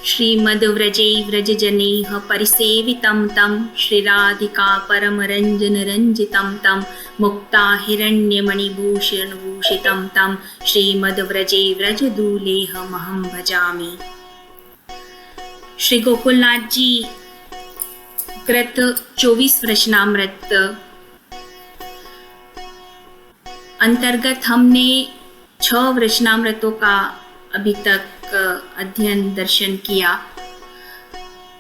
श्रीमद्व्रजे व्रजजनैः परिसेवितं तं श्रीराधिका परमरञ्जनरञ्जितं तं मुक्ता हिरण्यमणिभूषणभूषितं तं श्रीमद्व्रजे व्रजदूलेहमहं भजामि। श्री गोकुलनाथ जी कृत 24 वचनामृत अंतर्गत हमने 6 वचनामृतों का अभी तक अध्ययन दर्शन किया।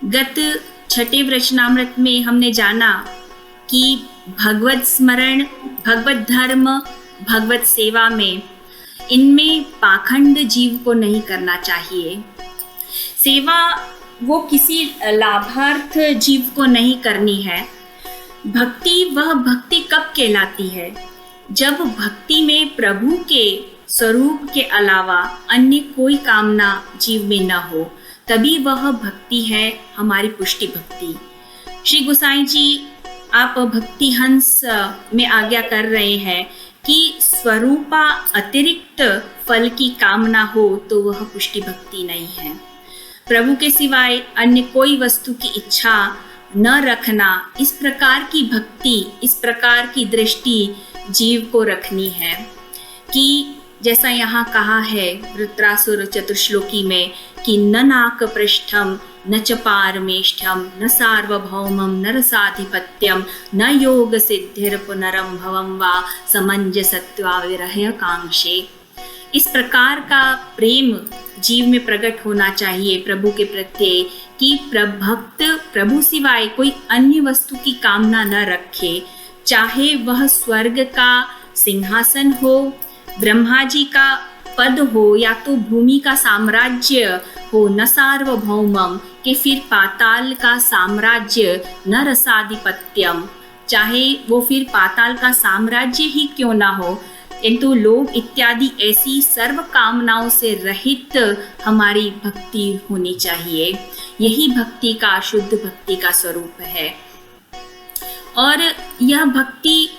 गत 6ठे वचनामृत में हमने जाना कि भगवत स्मरण, भगवत धर्म, भगवत सेवा में इनमें पाखंड जीव को नहीं करना चाहिए। सेवा वो किसी लाभार्थ जीव को नहीं करनी है। भक्ति वह भक्ति कब कहलाती है? जब भक्ति में प्रभु के स्वरूप के अलावा अन्य कोई कामना जीव में न हो, तभी वह भक्ति है हमारी पुष्टि भक्ति। श्री गोसाई जी आप भक्ति हंस में आज्ञा कर रहे हैं कि स्वरूपा अतिरिक्त फल की कामना हो तो वह पुष्टि भक्ति नहीं है। प्रभु के सिवाय अन्य कोई वस्तु की इच्छा न रखना, इस प्रकार की भक्ति, इस प्रकार की दृष्टि जीव को रखनी है कि जैसा यहाँ कहा है वृत्रासुर चतुश्लोकी में कि न नाक पृष्ठम न च पारमेष्ठ्यम न सार्वभौमम न रसाधिपत्यम न योग सिद्धिर पुनरम भवम वा समंजसत्वा विरह कांक्षे। इस प्रकार का प्रेम जीव में प्रकट होना चाहिए प्रभु के प्रत्यय कि भक्त प्रभु सिवाय कोई अन्य वस्तु की कामना न रखे, चाहे वह स्वर्ग का सिंहासन हो, ब्रह्मा जी का पद हो, या तो भूमि का साम्राज्य हो, न सार्वभौमम के फिर पाताल का साम्राज्य, न रसाधिपत्यम, चाहे वो फिर पाताल का साम्राज्य ही क्यों ना हो, किंतु लोग इत्यादि ऐसी सर्व कामनाओं से रहित हमारी भक्ति होनी चाहिए। यही भक्ति का, शुद्ध भक्ति का स्वरूप है। और यह भक्ति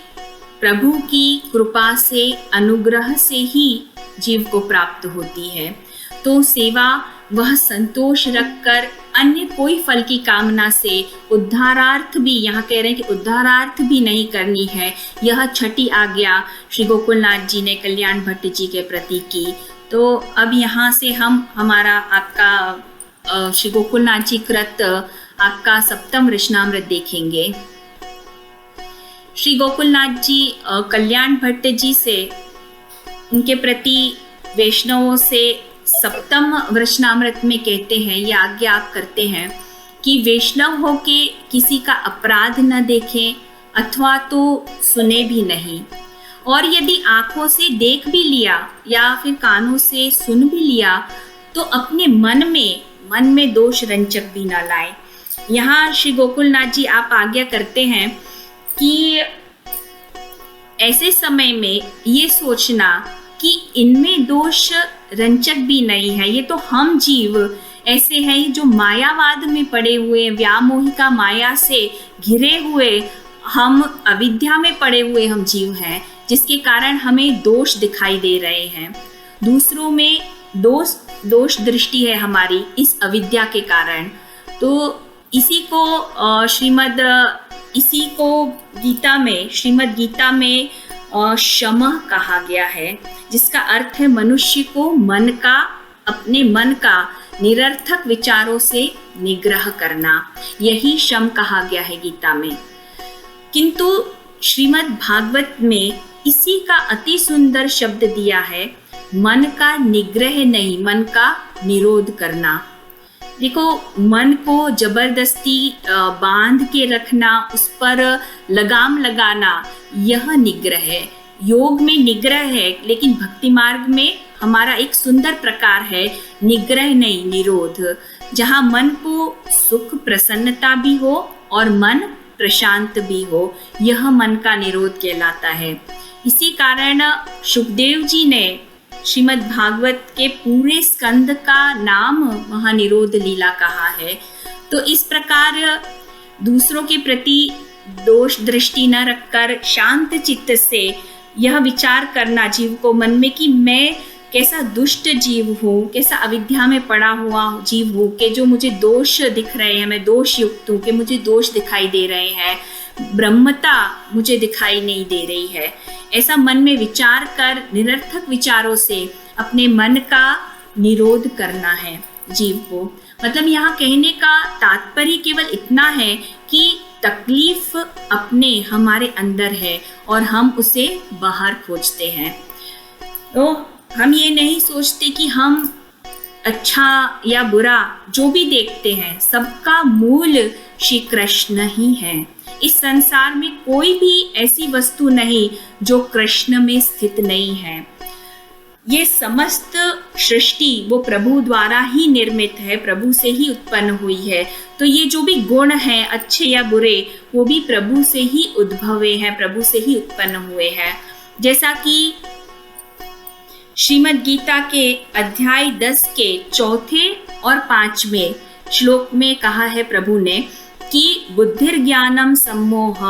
प्रभु की कृपा से, अनुग्रह से ही जीव को प्राप्त होती है। तो सेवा वह संतोष रखकर अन्य कोई फल की कामना से उद्धारार्थ भी, यहाँ कह रहे हैं कि उद्धारार्थ भी नहीं करनी है। यह 6ठी आज्ञा श्री गोकुलनाथ जी ने कल्याण भट्ट जी के प्रति की। तो अब यहाँ से हम हमारा आपका श्री गोकुलनाथ जी कृत आपका 7वां वचनामृत देखेंगे। श्री गोकुलनाथ जी कल्याण भट्ट जी से, उनके प्रति वैष्णवों से 7वें वचनामृत में कहते हैं, ये आज्ञा आप करते हैं कि वैष्णव हो के किसी का अपराध न देखें अथवा तो सुने भी नहीं, और यदि आंखों से देख भी लिया या फिर कानों से सुन भी लिया तो अपने मन में दोष रंचक भी न लाए। यहाँ श्री गोकुलनाथ जी आप आज्ञा करते हैं कि ऐसे समय में ये सोचना कि इनमें दोष रंचक भी नहीं है। ये तो हम जीव ऐसे हैं जो मायावाद में पड़े हुए, व्यामोहिका माया से घिरे हुए, हम अविद्या में पड़े हुए हम जीव हैं, जिसके कारण हमें दोष दिखाई दे रहे हैं। दूसरों में दोष दृष्टि है हमारी इस अविद्या के कारण। तो इसी को श्रीमद् गीता में शमः कहा गया है, जिसका अर्थ है मनुष्य को अपने मन का निरर्थक विचारों से निग्रह करना। यही शम कहा गया है गीता में। किंतु श्रीमद् भागवत में इसी का अति सुंदर शब्द दिया है, मन का निग्रह नहीं, मन का निरोध करना। देखो, मन को जबरदस्ती बांध के रखना, उस पर लगाम लगाना, यह निग्रह है। योग में निग्रह है, लेकिन भक्ति मार्ग में हमारा एक सुंदर प्रकार है निग्रह नहीं, निरोध, जहाँ मन को सुख प्रसन्नता भी हो और मन प्रशांत भी हो, यह मन का निरोध कहलाता है। इसी कारण सुखदेव जी ने श्रीमद् भागवत के पूरे स्कंद का नाम महानिरोध लीला कहा है। तो इस प्रकार दूसरों के प्रति दोष दृष्टि न रखकर शांत चित्त से यह विचार करना जीव को मन में कि मैं कैसा दुष्ट जीव हूँ, कैसा अविद्या में पड़ा हुआ जीव हूँ कि जो मुझे दोष दिख रहे हैं, मैं दोष युक्त हूँ, कि मुझे दोष दिखाई दे रहे हैं, ब्रह्मता मुझे दिखाई नहीं दे रही है। ऐसा मन में विचार कर निरर्थक विचारों से अपने मन का निरोध करना है जीव को। मतलब यहाँ कहने का तात्पर्य केवल इतना है कि तकलीफ अपने हमारे अंदर है और हम उसे बाहर खोजते हैं। तो हम ये नहीं सोचते कि हम अच्छा या बुरा जो भी देखते हैं सबका मूल श्री कृष्ण ही है। इस संसार में कोई भी ऐसी वस्तु नहीं जो कृष्ण में स्थित नहीं है। ये समस्त सृष्टि वो प्रभु द्वारा ही निर्मित है, प्रभु से ही उत्पन्न हुई है। तो ये जो भी गुण हैं अच्छे या बुरे वो भी प्रभु से ही उद्भवे हैं, प्रभु से ही उत्पन्न हुए हैं। जैसा कि श्रीमद् गीता के अध्याय 10 के 4 और 5वें श्लोक में कहा है प्रभु ने कि बुद्धिर्ज्ञानम सम्मोह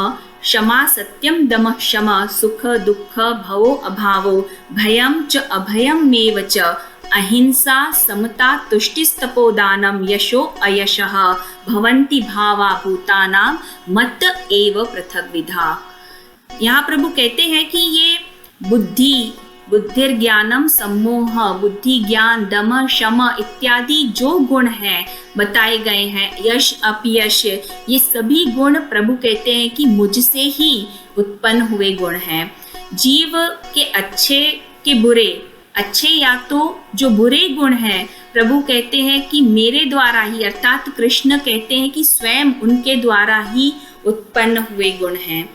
क्षमा सत्यम दम क्षमा सुख दुख भवो अभावो भयम च अभयमेव च अहिंसा समता तुष्टिस्तपोदानम यशो अयशः भवन्ति भावा भूतानां मत एव पृथक विधा। यहाँ प्रभु कहते हैं कि ये बुद्धिर्ज्ञानम सम्मोह, बुद्धि ज्ञान दम शम इत्यादि जो गुण हैं बताए गए हैं, यश अपयश, ये सभी गुण प्रभु कहते हैं कि मुझसे ही उत्पन्न हुए गुण हैं। जीव के अच्छे के बुरे, अच्छे या तो जो बुरे गुण हैं प्रभु कहते हैं कि मेरे द्वारा ही, अर्थात कृष्ण कहते हैं कि स्वयं उनके द्वारा ही उत्पन्न हुए गुण हैं।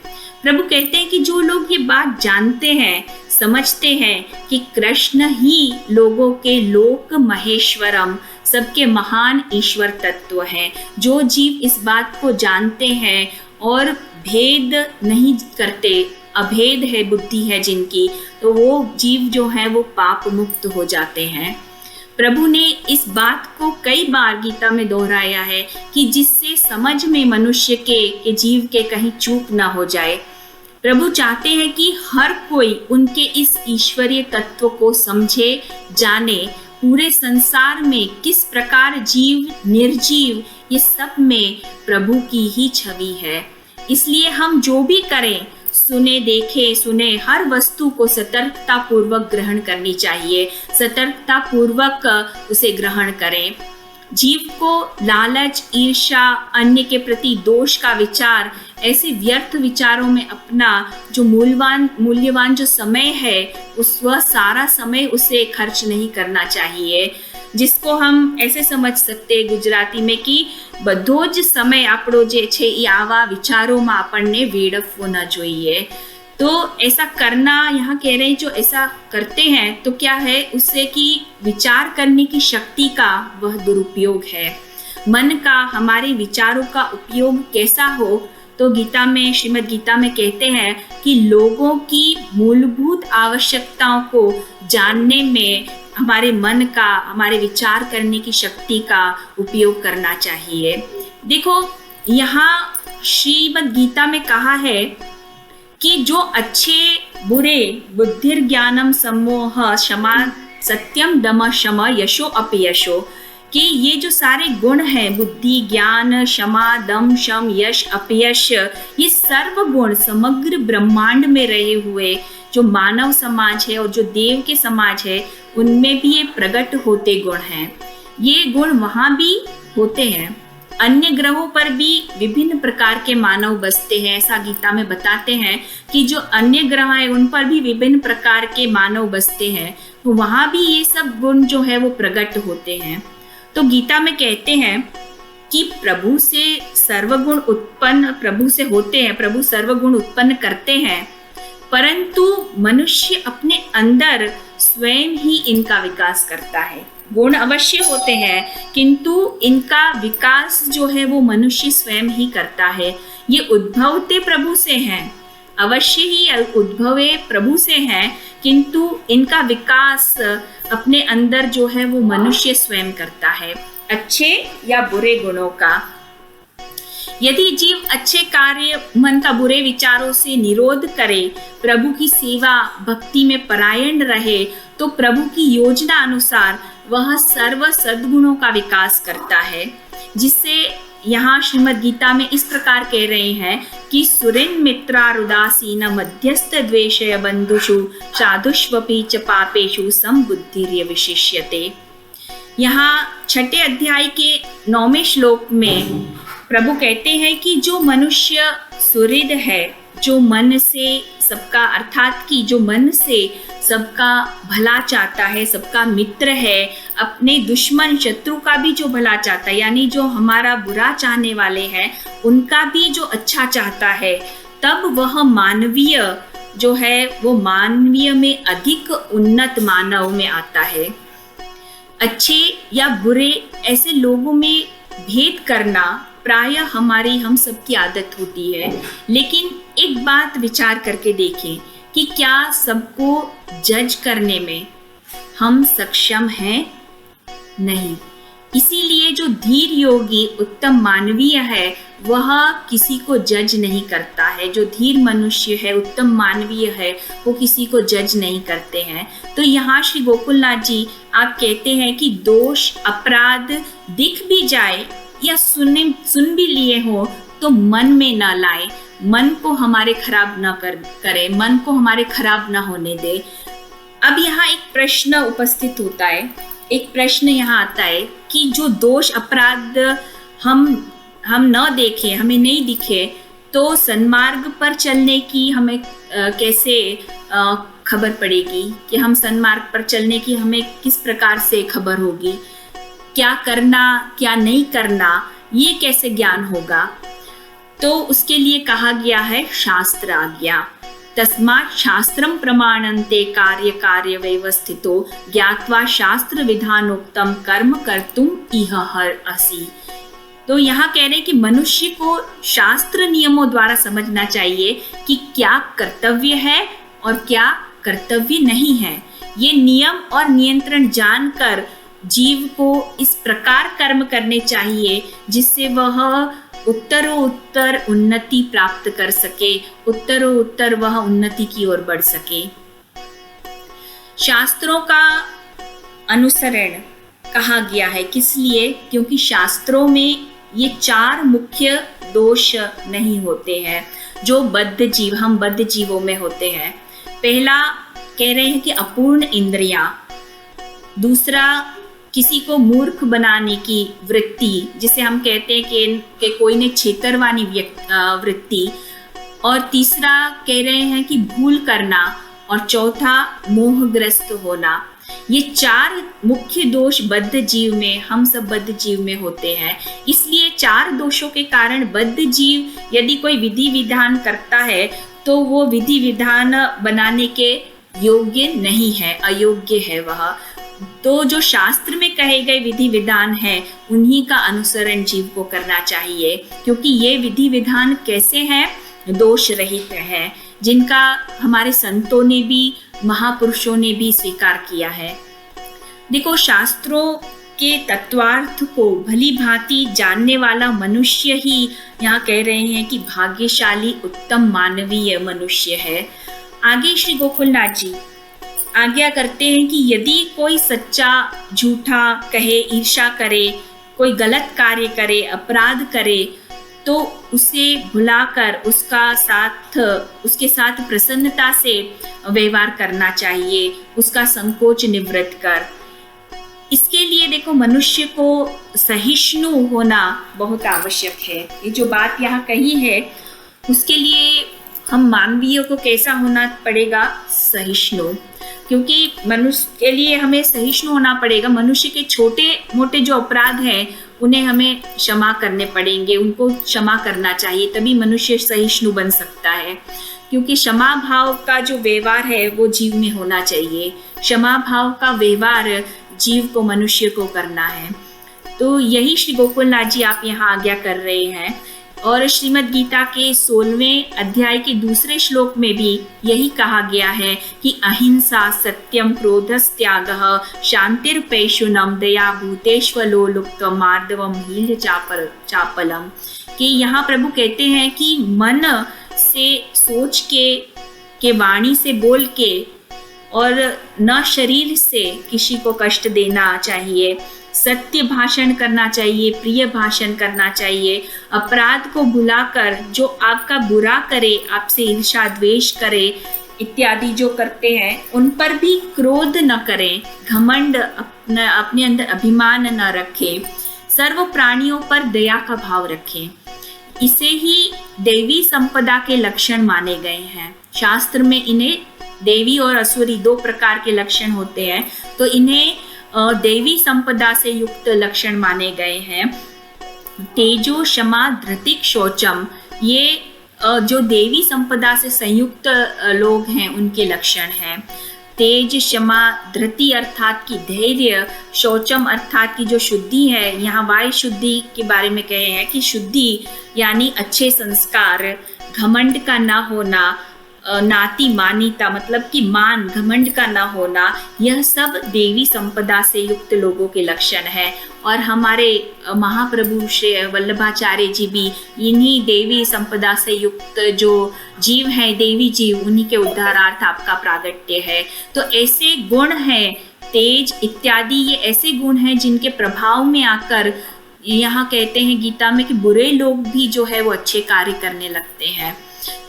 प्रभु कहते हैं कि जो लोग ये बात जानते हैं, समझते हैं कि कृष्ण ही लोगों के लोक महेश्वरम, सबके महान ईश्वर तत्व हैं, जो जीव इस बात को जानते हैं और भेद नहीं करते, अभेद है बुद्धि है जिनकी, तो वो जीव जो है वो पाप मुक्त हो जाते हैं। प्रभु ने इस बात को कई बार गीता में दोहराया है कि जिससे समझ में मनुष्य के जीव के कहीं चूक ना हो जाए। प्रभु चाहते हैं कि हर कोई उनके इस ईश्वरीय तत्व को समझे, जाने। पूरे संसार में किस प्रकार जीव निर्जीव ये सब में प्रभु की ही छवि है। इसलिए हम जो भी करें, सुने देखे सुने, हर वस्तु को सतर्कता पूर्वक ग्रहण करनी चाहिए, सतर्कता पूर्वक उसे ग्रहण करें। जीव को लालच, ईर्ष्या, अन्य के प्रति दोष का विचार, ऐसे व्यर्थ विचारों में अपना जो मूल्यवान जो समय है वह सारा समय उसे खर्च नहीं करना चाहिए। जिसको हम ऐसे समझ सकते गुजराती में कि બધો જ समय આપણો જે છે એ આવા વિચારોમાં આપણને વેડફવો ન જોઈએ। तो ऐसा करना, यहाँ कह रहे हैं जो ऐसा करते हैं तो क्या है उससे कि विचार करने की शक्ति का वह दुरुपयोग है। मन का, हमारे विचारों का उपयोग कैसा हो, तो गीता में, श्रीमद् गीता में कहते हैं कि लोगों की मूलभूत आवश्यकताओं को जानने में हमारे मन का, हमारे विचार करने की शक्ति का उपयोग करना चाहिए। देखो यहाँ श्रीमद् गीता में कहा है कि जो अच्छे बुरे, बुद्धिर्ज्ञानम सम्मोह क्षमा सत्यम दम शम यशो अपयशो, कि ये जो सारे गुण हैं, बुद्धि ज्ञान क्षमा दम शम यश अपयश, ये सर्व गुण समग्र ब्रह्मांड में रहे हुए जो मानव समाज है और जो देव के समाज है उनमें भी ये प्रकट होते गुण हैं। ये गुण वहाँ भी होते हैं, अन्य ग्रहों पर भी विभिन्न प्रकार के मानव बसते हैं। ऐसा गीता में बताते हैं कि जो अन्य ग्रह है उन पर भी विभिन्न प्रकार के मानव बसते हैं, तो वहाँ भी ये सब गुण जो है वो प्रकट होते हैं। तो गीता में कहते हैं कि प्रभु से सर्वगुण उत्पन्न प्रभु से होते हैं, प्रभु सर्वगुण उत्पन्न करते हैं, परंतु मनुष्य अपने अंदर स्वयं ही इनका विकास करता है। गुण अवश्य होते हैं किंतु इनका विकास जो है वो मनुष्य स्वयं ही करता है। ये उद्भवते प्रभु से हैं, अवश्य ही उद्भवे प्रभु से हैं, किंतु इनका विकास अपने अंदर जो है वो मनुष्य स्वयं करता है, अच्छे या बुरे गुणों का। यदि जीव अच्छे कार्य, मन का बुरे विचारों से निरोध करे, प्रभु की सेवा भक्ति में परायण रहे, तो प्रभु की योजना अनुसार वह सर्व सद्गुणों का विकास करता है, जिससे यहाँ श्रीमद् गीता में इस प्रकार कह रहे हैं कि सुरिन मित्रारुदासीन मध्यस्थ द्वेषय बंधुषु साधुष्वपि च पापेषु समबुद्धिर्य विशिष्यते। यहाँ 6 अध्याय के 9वें श्लोक में प्रभु कहते हैं कि जो मनुष्य सुहृद है, जो मन से सबका, अर्थात कि जो मन से सबका भला चाहता है, सबका मित्र है, अपने दुश्मन शत्रु का भी जो भला चाहता है, यानी जो हमारा बुरा चाहने वाले हैं उनका भी जो अच्छा चाहता है, तब वह मानवीय जो है वो मानवीय में अधिक उन्नत मानव में आता है। अच्छे या बुरे ऐसे लोगों में भेद करना प्रायः हम सबकी आदत होती है, लेकिन एक बात विचार करके देखें कि क्या सबको जज करने में हम सक्षम हैं? नहीं। इसीलिए जो धीर योगी उत्तम मानवीय है वह किसी को जज नहीं करता है। जो धीर मनुष्य है, उत्तम मानवीय है, वो किसी को जज नहीं करते हैं। तो यहाँ श्री गोकुलनाथ जी आप कहते हैं कि दोष अपराध दिख भी जाए या सुन भी लिए हो तो मन में न लाए, मन को हमारे खराब न करे, मन को हमारे खराब न होने दे। अब यहाँ एक प्रश्न उपस्थित होता है, एक प्रश्न यहाँ आता है कि जो दोष अपराध हम न देखें, हमें नहीं दिखे, तो सन्मार्ग पर चलने की हमें कैसे खबर पड़ेगी कि हम सन्मार्ग पर चलने की हमें किस प्रकार से खबर होगी, क्या करना क्या नहीं करना, ये कैसे ज्ञान होगा? तो उसके लिए कहा गया है शास्त्र आज्ञा। तस्मात् शास्त्रम प्रमाणन्ते कार्य कार्य व्यवस्थितो ज्ञात्वा शास्त्र विधानोक्तम कर्म कर्तुम इह हर असि। तो यहाँ कह रहे हैं कि मनुष्य को शास्त्र नियमों द्वारा समझना चाहिए कि क्या कर्तव्य है और क्या कर्तव्य नहीं है। ये नियम और नियंत्रण जानकर जीव को इस प्रकार कर्म करने चाहिए जिससे वह उत्तरोत्तर उन्नति प्राप्त कर सके, उत्तरोत्तर वह उन्नति की ओर बढ़ सके। शास्त्रों का अनुसरण कहा गया है, किस लिए? क्योंकि शास्त्रों में ये 4 मुख्य दोष नहीं होते हैं जो हम बद्ध जीवों में होते हैं। पहला कह रहे हैं कि अपूर्ण इंद्रियां, दूसरा किसी को मूर्ख बनाने की वृत्ति, जिसे हम कहते हैं कि कोई ने छेतरवानी वृत्ति, और तीसरा कह रहे हैं कि भूल करना, और चौथा मोहग्रस्त होना। ये 4 मुख्य दोष बद्ध जीव में, हम सब बद्ध जीव में होते हैं। इसलिए 4 दोषों के कारण बद्ध जीव यदि कोई विधि विधान करता है तो वो विधि विधान बनाने के योग्य नहीं है, अयोग्य है वह। तो जो शास्त्र में कहे गए विधि विधान है उन्हीं का अनुसरण जीव को करना चाहिए, क्योंकि ये विधि विधान कैसे हैं? दोष रहित है, जिनका हमारे संतों ने भी, महापुरुषों ने भी स्वीकार किया है। देखो, शास्त्रों के तत्वार्थ को भली भांति जानने वाला मनुष्य ही यहाँ कह रहे हैं कि भाग्यशाली उत्तम मानवीय मनुष्य है। आगे श्री गोकुलनाथ जी आज्ञा करते हैं कि यदि कोई सच्चा झूठा कहे, ईर्ष्या करे, कोई गलत कार्य करे, अपराध करे, तो उसे भुलाकर उसके साथ प्रसन्नता से व्यवहार करना चाहिए, उसका संकोच निवृत्त कर। इसके लिए देखो, मनुष्य को सहिष्णु होना बहुत आवश्यक है। ये जो बात यहाँ कही है उसके लिए हम मानवीय को कैसा होना पड़ेगा? सहिष्णु। क्योंकि मनुष्य के लिए हमें सहिष्णु होना पड़ेगा। मनुष्य के छोटे मोटे जो अपराध हैं उन्हें हमें क्षमा करने पड़ेंगे, उनको क्षमा करना चाहिए, तभी मनुष्य सहिष्णु बन सकता है। क्योंकि क्षमा भाव का जो व्यवहार है वो जीव में होना चाहिए। क्षमा भाव का व्यवहार जीव को, मनुष्य को करना है। तो यही श्री गोकुलनाथ जी आप यहाँ आज्ञा कर रहे हैं। और श्रीमद् गीता के 16वें अध्याय के 2 श्लोक में भी यही कहा गया है कि अहिंसा, सत्यम, क्रोधस्त्यागः, शांतिर्पैशुनम, दया भूतेष्वलो लुप्त मार्दवम हील चापलम, कि यहाँ प्रभु कहते हैं कि मन से सोच के वाणी से बोल के और न शरीर से किसी को कष्ट देना चाहिए, सत्य भाषण करना चाहिए, प्रिय भाषण करना चाहिए, अपराध को भुलाकर जो आपका बुरा करे, आपसे ईर्ष्या द्वेष करे इत्यादि जो करते हैं उन पर भी क्रोध न करें, घमंड अपने अंदर अभिमान न रखें, सर्व प्राणियों पर दया का भाव रखें। इसे ही देवी संपदा के लक्षण माने गए हैं। शास्त्र में इन्हें देवी और असुरी दो प्रकार के लक्षण होते हैं, तो इन्हें देवी संपदा से युक्त लक्षण माने गए हैं। तेजो क्षमा धृतिक शौचम, ये जो देवी संपदा से संयुक्त लोग हैं उनके लक्षण हैं। तेज, क्षमा, धृति अर्थात की धैर्य, शौचम अर्थात की जो शुद्धि है, यहाँ वायु शुद्धि के बारे में कहे हैं कि शुद्धि यानी अच्छे संस्कार, घमंड का ना होना, नाती मानीता मतलब कि मान घमंड का ना होना, यह सब देवी संपदा से युक्त लोगों के लक्षण है। और हमारे महाप्रभु श्री वल्लभाचार्य जी भी इन्हीं देवी संपदा से युक्त जो जीव हैं, देवी जीव, उन्हीं के उद्धारार्थ आपका प्रागट्य है। तो ऐसे गुण हैं, तेज इत्यादि, ये ऐसे गुण हैं जिनके प्रभाव में आकर यहाँ कहते हैं गीता में कि बुरे लोग भी जो है वो अच्छे कार्य करने लगते हैं।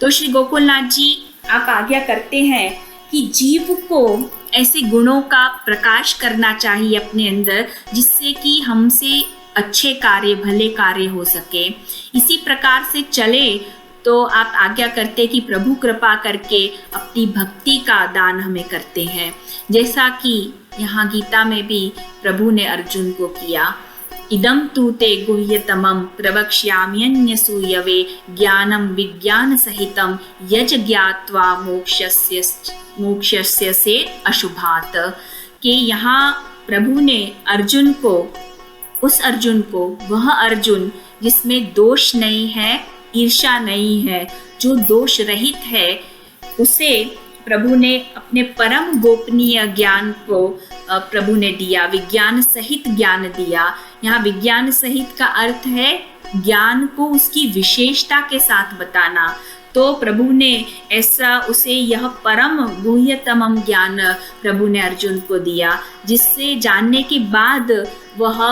तो श्री गोकुलनाथ जी आप आज्ञा करते हैं कि जीव को ऐसे गुणों का प्रकाश करना चाहिए अपने अंदर, जिससे कि हमसे अच्छे कार्य, भले कार्य हो सके। इसी प्रकार से चले तो आप आज्ञा करते कि प्रभु कृपा करके अपनी भक्ति का दान हमें करते हैं, जैसा कि यहाँ गीता में भी प्रभु ने अर्जुन को किया। इदं तु ते गुह्यतमं प्रवक्ष्याम्यन्यसूयवे ज्ञानं विज्ञान सहितं यज ज्ञात्वा मोक्षस्य से अशुभात। कि यहाँ प्रभु ने अर्जुन को, उस अर्जुन को, वह अर्जुन जिसमें दोष नहीं है, ईर्ष्या नहीं है, जो दोष रहित है, उसे प्रभु ने अपने परम गोपनीय ज्ञान को प्रभु ने दिया, विज्ञान सहित ज्ञान दिया। यहाँ विज्ञान सहित का अर्थ है ज्ञान को उसकी विशेषता के साथ बताना। तो प्रभु ने ऐसा उसे यह परम गुह्यतमम ज्ञान प्रभु ने अर्जुन को दिया, जिससे जानने के बाद वह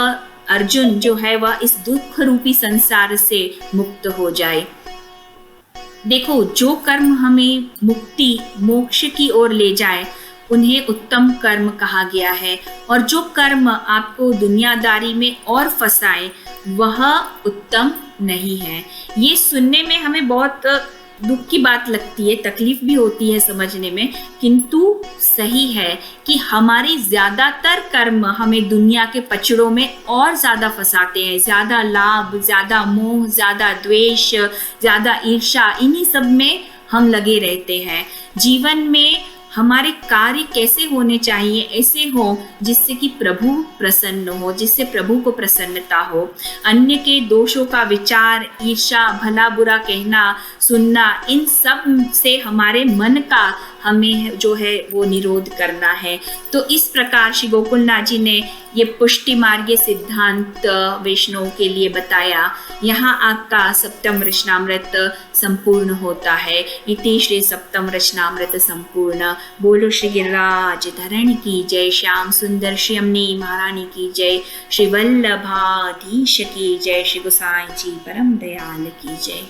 अर्जुन जो है वह इस दुख रूपी संसार से मुक्त हो जाए। देखो, जो कर्म हमें मुक्ति, मोक्ष की ओर ले जाए उन्हें उत्तम कर्म कहा गया है, और जो कर्म आपको दुनियादारी में और फंसाए वह उत्तम नहीं है। ये सुनने में हमें बहुत दुख की बात लगती है, तकलीफ भी होती है समझने में, किंतु सही है कि हमारी ज़्यादातर कर्म हमें दुनिया के पचड़ों में और ज़्यादा फंसाते हैं। ज़्यादा लाभ, ज़्यादा मोह, ज़्यादा द्वेष, ज़्यादा ईर्ष्या, इन्हीं सब में हम लगे रहते हैं। जीवन में हमारे कार्य कैसे होने चाहिए, ऐसे हो जिससे कि प्रभु प्रसन्न हो, जिससे प्रभु को प्रसन्नता हो। अन्य के दोषों का विचार, ईर्ष्या, भला बुरा कहना, सुनना, इन सब से हमारे मन का हमें जो है वो निरोध करना है। तो इस प्रकार श्री गोकुलनाथ जी ने ये पुष्टि मार्गीय सिद्धांत वैष्णव के लिए बताया। यहाँ आपका सप्तम रचनामृत संपूर्ण होता है। इति श्री सप्तम रचनामृत संपूर्ण। बोलो श्री गिरिराज धरण की जय, श्याम सुंदर श्री अम्नी महारानी की जय, श्री वल्लभाधीश की जय, श्री गोसाई जी परम दयाल की जय।